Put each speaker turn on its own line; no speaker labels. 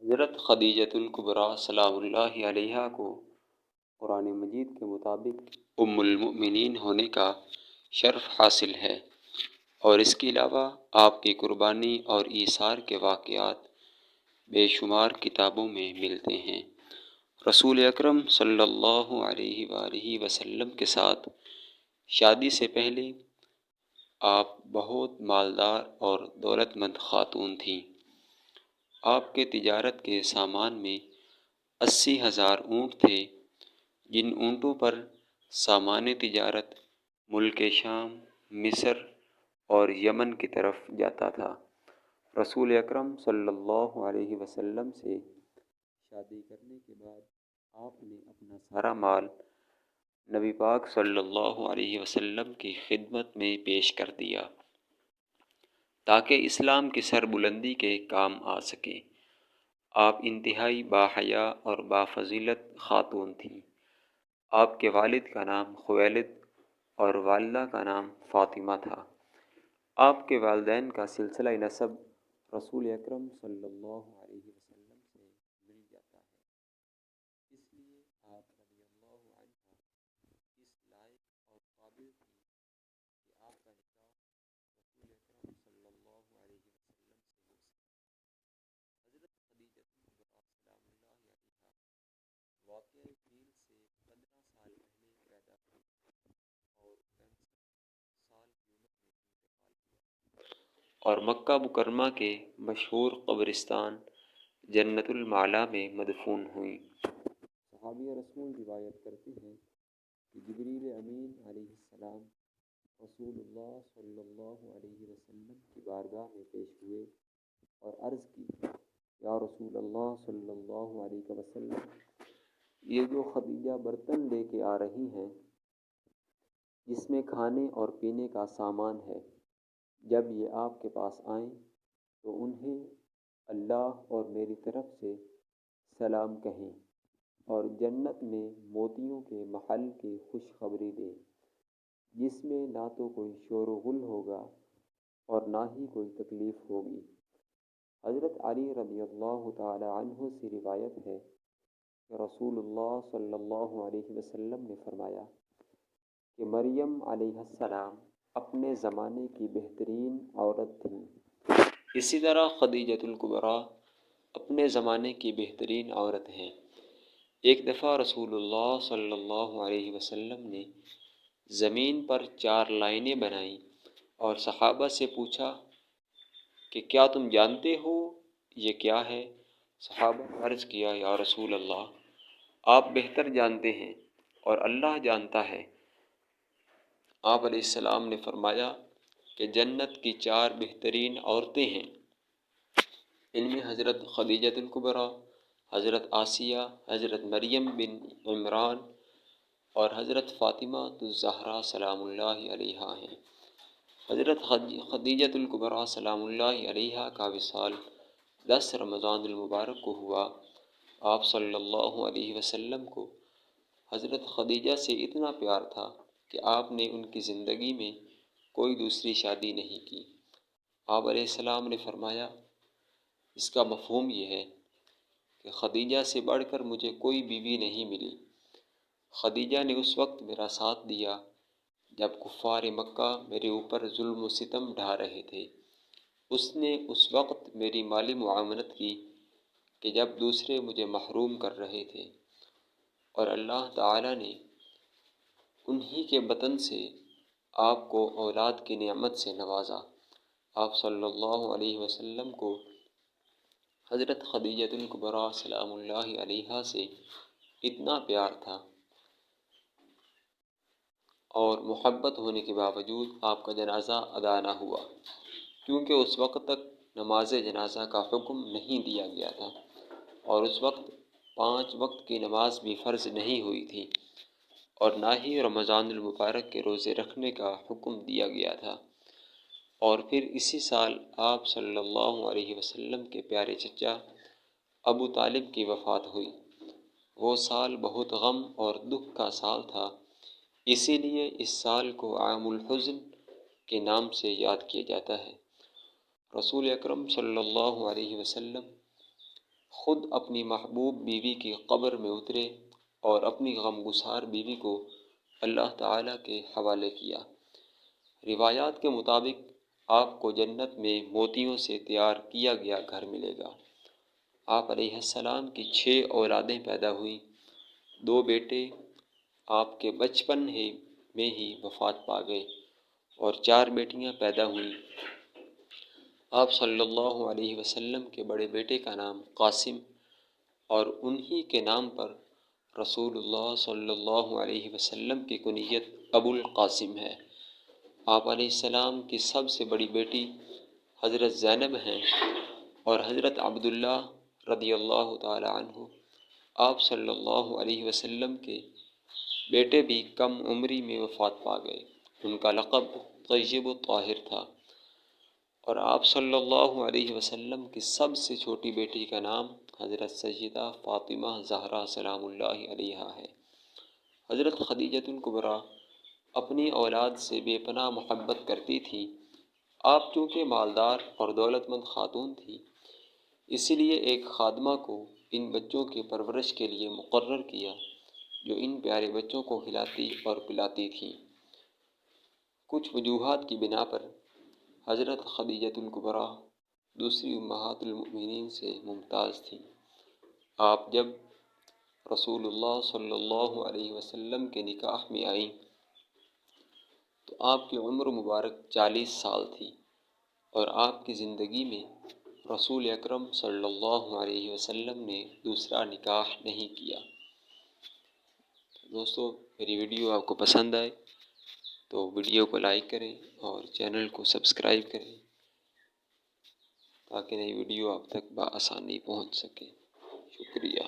حضرت خدیجۃ الکبریٰ سلام اللہ علیہا کو قرآن مجید کے مطابق ام المؤمنین ہونے کا شرف حاصل ہے، اور اس کے علاوہ آپ کی قربانی اور ایثار کے واقعات بے شمار کتابوں میں ملتے ہیں۔ رسول اکرم صلی اللہ علیہ وآلہ وسلم کے ساتھ شادی سے پہلے آپ بہت مالدار اور دولت مند خاتون تھیں۔ آپ کے تجارت کے سامان میں 80,000 اونٹ تھے، جن اونٹوں پر سامان تجارت ملک شام، مصر اور یمن کی طرف جاتا تھا۔ رسول اکرم صلی اللہ علیہ وسلم سے شادی کرنے کے بعد آپ نے اپنا سارا مال نبی پاک صلی اللہ علیہ وسلم کی خدمت میں پیش کر دیا تاکہ اسلام کی سربلندی کے کام آ سکے۔ آپ انتہائی باحیا اور بافضیلت خاتون تھیں۔ آپ کے والد کا نام خویلد اور والدہ کا نام فاطمہ تھا۔ آپ کے والدین کا سلسلہ نسب رسول اکرم صلی اللہ علیہ وسلم سے مل جاتا ہے، اس لیے آپ رضی اللہ عنہ اس لائق اور قابل تھیں کہ آپ کا نکاح رسول اکرم صلی اللہ علیہ وسلم سے ہو سکے۔ حضرت خدیجہ الکبریٰ سلام اللہ علیہا واقعہ فیل سے 15 سال پہلے پیدا ہوئی اور 65 سال کی عمر میں انتقال کیا، اور مکہ مکرمہ کے مشہور قبرستان جنت المعلیٰ میں مدفون ہوئیں۔ صحابہ رسول روایت کرتے ہیں کہ جبریل امین علیہ السلام رسول اللہ صلی اللہ علیہ وسلم کی بارگاہ میں پیش ہوئے اور عرض کی، یا رسول اللہ صلی اللہ علیہ وسلم، یہ جو خدیجہ برتن لے کے آ رہی ہیں، جس میں کھانے اور پینے کا سامان ہے، جب یہ آپ کے پاس آئیں تو انہیں اللہ اور میری طرف سے سلام کہیں اور جنت میں موتیوں کے محل کی خوشخبری دیں، جس میں نہ تو کوئی شور و غل ہوگا اور نہ ہی کوئی تکلیف ہوگی۔ حضرت علی رضی اللہ تعالی عنہ سے روایت ہے کہ رسول اللہ صلی اللہ علیہ وسلم نے فرمایا کہ مریم علیہ السلام اپنے زمانے کی بہترین عورت تھیں، اسی طرح خدیجۃ الکبریٰ اپنے زمانے کی بہترین عورت ہیں۔ ایک دفعہ رسول اللہ صلی اللہ علیہ وسلم نے زمین پر 4 لائنیں بنائیں اور صحابہ سے پوچھا کہ کیا تم جانتے ہو یہ کیا ہے؟ صحابہ نے عرض کیا، یا رسول اللہ، آپ بہتر جانتے ہیں اور اللہ جانتا ہے۔ آپ علیہ السلام نے فرمایا کہ جنت کی 4 بہترین عورتیں ہیں، ان میں حضرت خدیجۃ الکبریٰ، حضرت آسیہ، حضرت مریم بن عمران اور حضرت فاطمہ الزہرا سلام اللہ علیہا ہیں۔ حضرت خدیجۃ الکبریٰ سلام اللہ علیہا کا وصال 10 رمضان المبارک کو ہوا۔ آپ صلی اللہ علیہ وسلم کو حضرت خدیجہ سے اتنا پیار تھا کہ آپ نے ان کی زندگی میں کوئی دوسری شادی نہیں کی۔ آپ علیہ السلام نے فرمایا، اس کا مفہوم یہ ہے کہ خدیجہ سے بڑھ کر مجھے کوئی بیوی نہیں ملی۔ خدیجہ نے اس وقت میرا ساتھ دیا جب کفار مکہ میرے اوپر ظلم و ستم ڈھا رہے تھے۔ اس نے اس وقت میری مالی معاونت کی کہ جب دوسرے مجھے محروم کر رہے تھے، اور اللہ تعالیٰ نے انہی کے بطن سے آپ کو اولاد کی نعمت سے نوازا۔ آپ صلی اللہ علیہ وسلم کو حضرت خدیجۃ الکبریٰ سلام اللہ علیہا سے اتنا پیار تھا اور محبت ہونے کے باوجود آپ کا جنازہ ادا نہ ہوا، کیونکہ اس وقت تک نماز جنازہ کا حکم نہیں دیا گیا تھا، اور اس وقت 5 وقت کی نماز بھی فرض نہیں ہوئی تھی، اور نہ ہی رمضان المبارک کے روزے رکھنے کا حکم دیا گیا تھا۔ اور پھر اسی سال آپ صلی اللہ علیہ وسلم کے پیارے چچا ابو طالب کی وفات ہوئی۔ وہ سال بہت غم اور دکھ کا سال تھا، اسی لیے اس سال کو عام الحزن کے نام سے یاد کیا جاتا ہے۔ رسول اکرم صلی اللہ علیہ وسلم خود اپنی محبوب بیوی کی قبر میں اترے اور اپنی غمگسار بیوی کو اللہ تعالیٰ کے حوالے کیا۔ روایات کے مطابق آپ کو جنت میں موتیوں سے تیار کیا گیا گھر ملے گا۔ آپ علیہ السلام کی 6 اولادیں پیدا ہوئیں۔ 2 بیٹے آپ کے بچپن میں ہی وفات پا گئے اور 4 بیٹیاں پیدا ہوئیں۔ آپ صلی اللہ علیہ وسلم کے بڑے بیٹے کا نام قاسم اور انہی کے نام پر رسول اللہ صلی اللہ علیہ وسلم کی کنیت ابو القاسم ہے۔ آپ علیہ السلام کی سب سے بڑی بیٹی حضرت زینب ہیں اور حضرت عبداللہ رضی اللہ تعالی عنہ آپ صلی اللہ علیہ وسلم کے بیٹے بھی کم عمری میں وفات پا گئے۔ ان کا لقب طیب الطاہر تھا اور آپ صلی اللہ علیہ وسلم کی سب سے چھوٹی بیٹی کا نام حضرت سیدہ فاطمہ زہرا سلام اللہ علیہا ہے۔ حضرت خدیجہ الکبریٰ اپنی اولاد سے بے پناہ محبت کرتی تھی۔ آپ چونکہ مالدار اور دولت مند خاتون تھی، اسی لیے ایک خادمہ کو ان بچوں کی پرورش کے لیے مقرر کیا جو ان پیارے بچوں کو کھلاتی اور پلاتی تھیں۔ کچھ وجوہات کی بنا پر حضرت خدیجہ الکبریٰ دوسری امہات المؤمنین سے ممتاز تھیں۔ آپ جب رسول اللہ صلی اللہ علیہ وسلم کے نکاح میں آئیں تو آپ کی عمر مبارک 40 سال تھی اور آپ کی زندگی میں رسول اکرم صلی اللہ علیہ وسلم نے دوسرا نکاح نہیں کیا۔ دوستو، میری ویڈیو آپ کو پسند آئے تو ویڈیو کو لائک کریں اور چینل کو سبسکرائب کریں تاکہ نئی ویڈیو آپ تک بآسانی پہنچ سکے۔ شکریہ۔